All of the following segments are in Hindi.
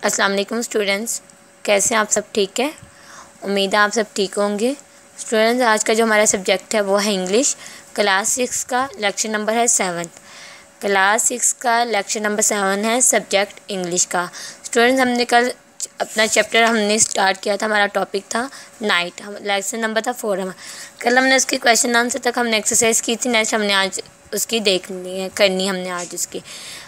अस्सलाम वालेकुम स्टूडेंट्स, कैसे हैं आप सब? ठीक है, उम्मीद है आप सब ठीक होंगे। स्टूडेंट्स, आज का जो हमारा सब्जेक्ट है वो है इंग्लिश। क्लास 6 का लेक्चर नंबर है 7। क्लास 6 का लेक्चर नंबर 7 है सब्जेक्ट इंग्लिश का। स्टूडेंट्स, हमने कल अपना चैप्टर हमने स्टार्ट किया था। हमारा टॉपिक था नाइट, लेक्चर नंबर था 4। कल हमने उसके क्वेश्चन आंसर तक हमने एक्सरसाइज की थी। नेक्स्ट हमने आज उसकी देखनी है, करनी हमने आज उसकी।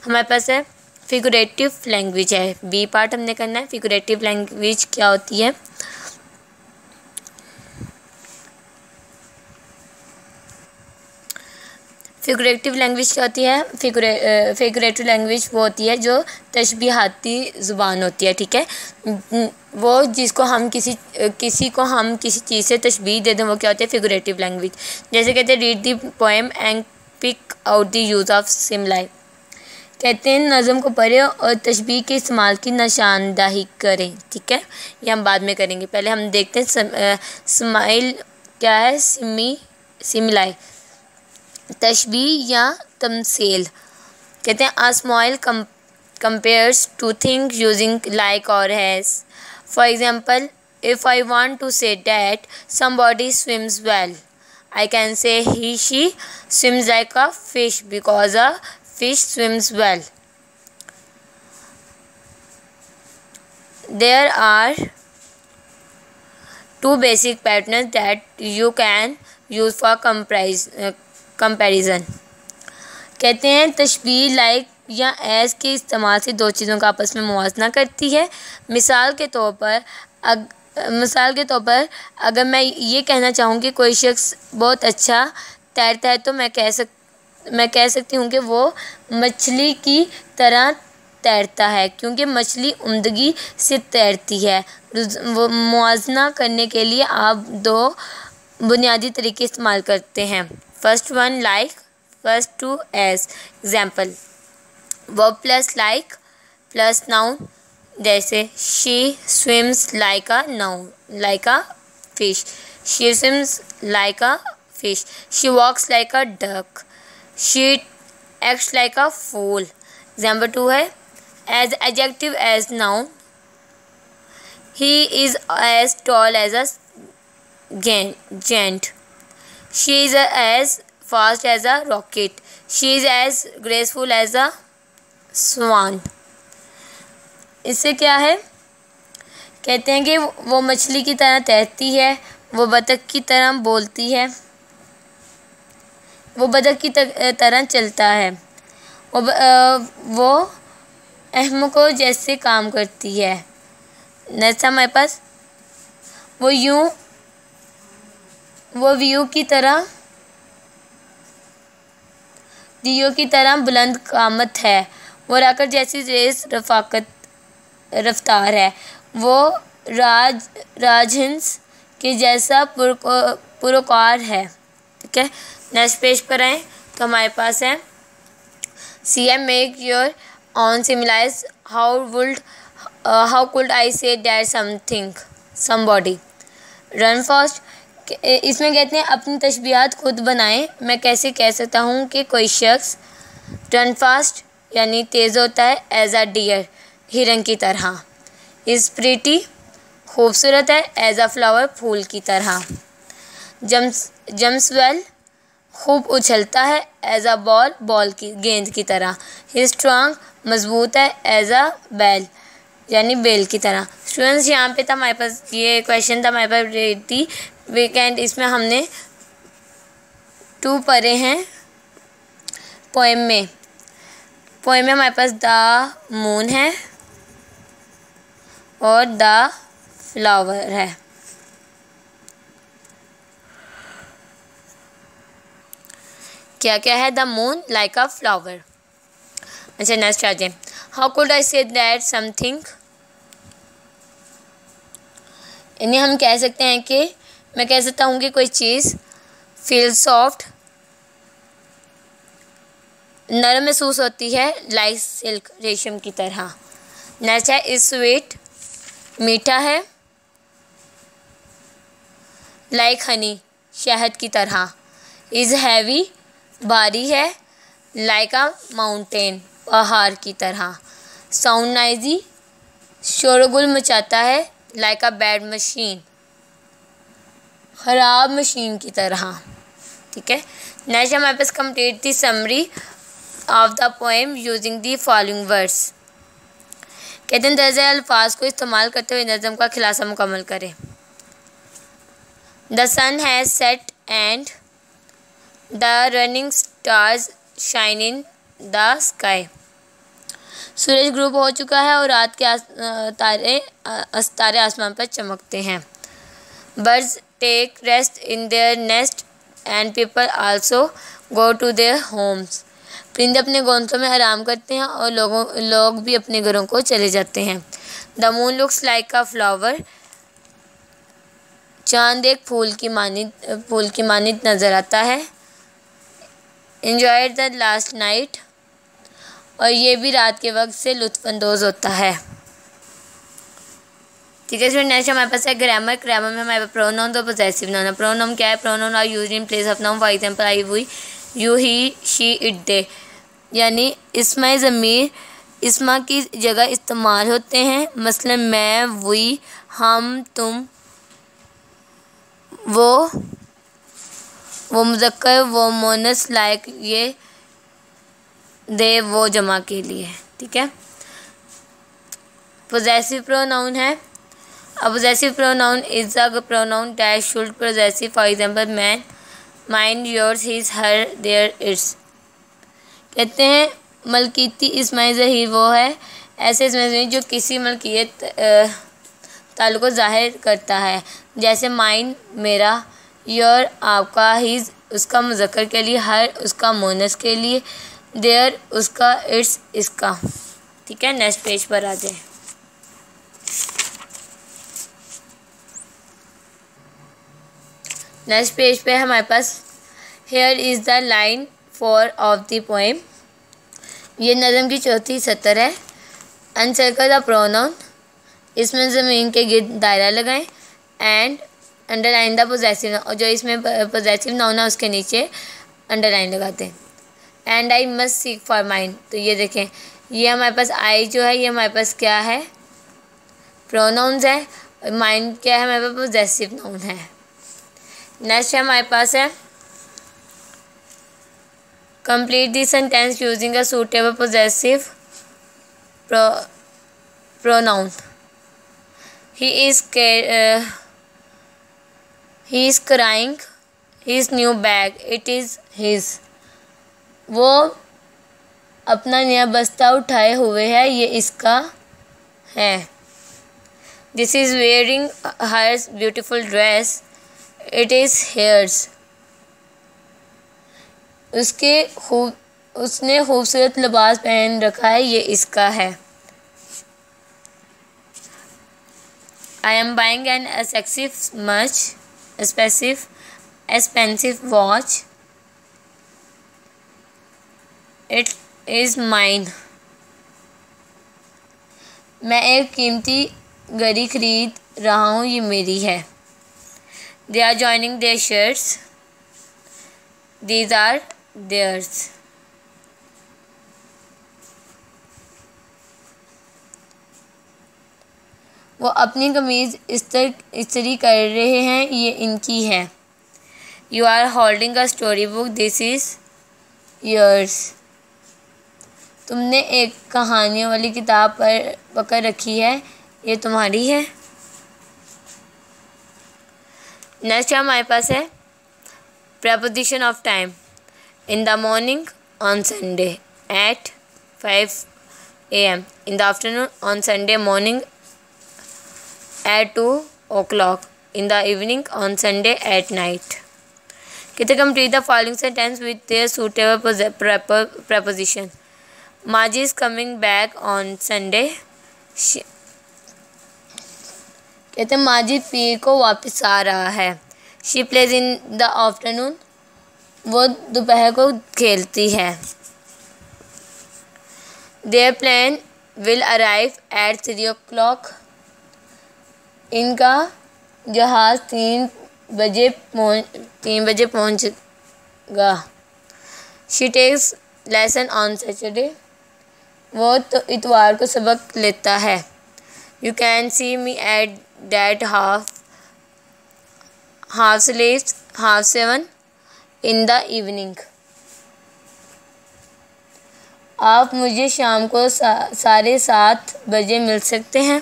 हमारे पास है फिगरेटिव लैंग्वेज है, बी पार्ट हमने करना है। फिगरेटिव लैंग्वेज क्या होती है? फिगरेटिव लैंग्वेज क्या होती है? फिगरेटिव लैंग्वेज वो होती है जो तशबीहाती ज़ुबान होती है, ठीक है। वो जिसको हम किसी को हम किसी चीज़ से तशबीह दे दें, वो क्या होती है? Figurative language. जैसे कहते हैं read the poem and pick out the use of simile. कहते हैं नज़म को पढ़ें और तशबीह के इस्तेमाल की निशानदाही करें, ठीक है। ये हम बाद में करेंगे, पहले हम देखते हैं स्माइल क्या है। सिमिलाई तशबीह या तमसील। कहते हैं a simile compares two thing using like और as. For example, if I want to say that somebody swims well, I can say she swims like a fish because a fish swims well. There are two basic patterns that you can use for comparison. कहते हैं तशबीह लाइक या एज के इस्तेमाल से दो चीज़ों का आपस में मुवाजना करती है। मिसाल के तौर पर अगर मैं ये कहना चाहूँ कि कोई शख्स बहुत अच्छा तैरता है, तो मैं कह सकती हूँ कि वो मछली की तरह तैरता है, क्योंकि मछली उम्दगी से तैरती है। वो मुआजना करने के लिए आप दो बुनियादी तरीके इस्तेमाल करते हैं। First one like, first two as. Example, verb plus like plus noun. जैसे she swims like a noun, like a fish. She swims like a fish. She walks like a duck. She acts like a fool. Example 2 है as adjective as noun. He is as tall as a giant. She is as fast as a rocket. She is as graceful as a swan. इससे क्या है? कहते हैं कि वो मछली की तरह तैरती है, वो बतख की तरह बोलती है, वो बतख की तरह चलता है, वो अहमकों जैसे काम करती है। नेक्स्ट हमारे पास वो व्यू की तरह बुलंद कामत है। वो राकेट जैसी तेज रफ्तार है। वो राजहंस के जैसा पुरकार है, ठीक है। नेक्स्ट पेज पर आए तो हमारे पास है C M make your own similes how could I say that somebody run fast। इसमें कहते हैं अपनी तशबीहात खुद बनाएं। मैं कैसे कह सकता हूँ कि कोई शख्स रन फास्ट यानी तेज़ होता है, एज अ डियर हिरन की तरह। इज़ प्रीटी खूबसूरत है, एज अ फ्लावर फूल की तरह। जम्स वेल खूब उछलता है, एज अ बॉल की गेंद की तरह। ही स्ट्रांग मजबूत है, एज अ बैल यानी बेल की तरह। स्टूडेंट्स, यहाँ पे था हमारे पास ये क्वेश्चन था हमारे पास रेडी वीकेंड। इसमें हमने 2 पढ़े हैं पोएम में हमारे पास द मून है और द फ्लावर है। क्या क्या है? The moon like a flower. अच्छा, नेक्स्ट आ जाए। How could I say that something. यानी हम कह सकते हैं कि मैं कह सकता हूँ कि कोई चीज़ फील सॉफ्ट नरम महसूस होती है, लाइक सिल्क रेशम की तरह। नेक्स्ट है इज स्वीट मीठा है, लाइक हनी शहद की तरह। इज हैवी भारी है, लाइक अ माउंटेन पहाड़ की तरह। साउंड नाइजी शोरगुल मचाता है, लाइक अ बैड मशीन, ख़राब मशीन की तरह। ठीक है। नेक्स्ट हमारे पास complete the summary of the poem using the following words. कहते हैं दर्ज अल्फाज को इस्तेमाल करते हुए नज़म का खुलासा मुकम्मल करें। The sun has set and the running stars shine in the sky. सूरज ग्रुप हो चुका है और रात के तारे आसमान पर चमकते हैं। Birds take rest in their nest and people also go to their homes. परिंदे अपने घोंसलों में आराम करते हैं और लोग भी अपने घरों को चले जाते हैं। The moon looks like a flower. चांद एक फूल की मानित नज़र आता है। Enjoy the last night. और ये भी रात के वक्त से लुत्फ़अंदोज़ होता है। ठीक है। इसमें नेक्स्ट हमारे पास है ग्रामर। ग्रामर में हमारे पास प्रोनाउन और पोजेसिव नाउन है। प्रोनाउन क्या है? Pronoun are used in place of noun. For example I, we, you, he, she, it, they. यानी इस्मा ज़मीर इस्मा की जगह इस्तेमाल होते हैं। मसलन मैं, वी, हम, तुम, वो मुज़क्कर, वो मोनस, लाइक ये, दे वो जमा के लिए। ठीक है। पोजेसिव प्रोनाउन है। A possessive pronoun is a pronoun that should possessive. For example, man, mine, yours, his, her, their, its. कहते हैं मलकीती इसमाई ज़हीर वो है ऐसे इसमें जो किसी मलकियत ताल्लुक़ को ज़ाहिर करता है। जैसे माइन मेरा, योर आपका, हिज उसका मुज़क्कर के लिए, हर उसका मोनस के लिए, देयर उसका, इट्स इसका। ठीक है। नेक्स्ट पेज पर आ जाए। नेक्स्ट पेज पे हमारे पास here is the line 4 of the poem. ये नज़म की चौथी सतर है। Encircle the pronoun. इसमें ज़मीन के गिर्द दायरा लगाएं। And underline the possessive noun. और जो इसमें पोजेसिव नाउन है उसके नीचे अंडरलाइन लगाते हैं। And I must seek for mine. तो ये देखें, ये हमारे पास आई जो है ये हमारे पास क्या है? प्रोनाउंस है। और माइन क्या है? हमारे पास पोजेसिव नाउन है। नेक्स्ट हमारे पास है complete the sentence using a suitable possessive pronoun. He is crying his new bag, it is his. वो अपना नया बस्ता उठाए हुए है, ये इसका है। This is wearing hers beautiful dress, it is hers. उसने खूबसूरत लिबास पहन रखा है, ये इसका है। I am buying an expensive watch, it is mine. मैं एक कीमती घड़ी खरीद रहा हूँ, ये मेरी है। They are joining their shirts, these are theirs. वो अपनी कमीज़ इस्त्री कर रहे हैं, ये इनकी है। You are holding a story book, this is yours. तुमने एक कहानियों वाली किताब पर पकड़ रखी है, ये तुम्हारी है। नेक्स्ट हमारे पास है preposition of time. In the morning on Sunday at 5 AM। In the afternoon on Sunday morning at 2 o'clock। In the evening on Sunday at night. कहते complete the following sentence with their suitable preposition. Maji is coming back on Sunday. कहते हैं माजी पीर को वापस आ रहा है। She plays in the afternoon. वो दोपहर को खेलती है। Their plane will arrive eight 3 o'clock। इनका जहाज़ 3 बजे पहुंचेगा। She takes lesson on Saturday. वो तो इतवार को सबक लेता है। You can see me at that half 7 in the evening. आप मुझे शाम को 7:30 बजे मिल सकते हैं।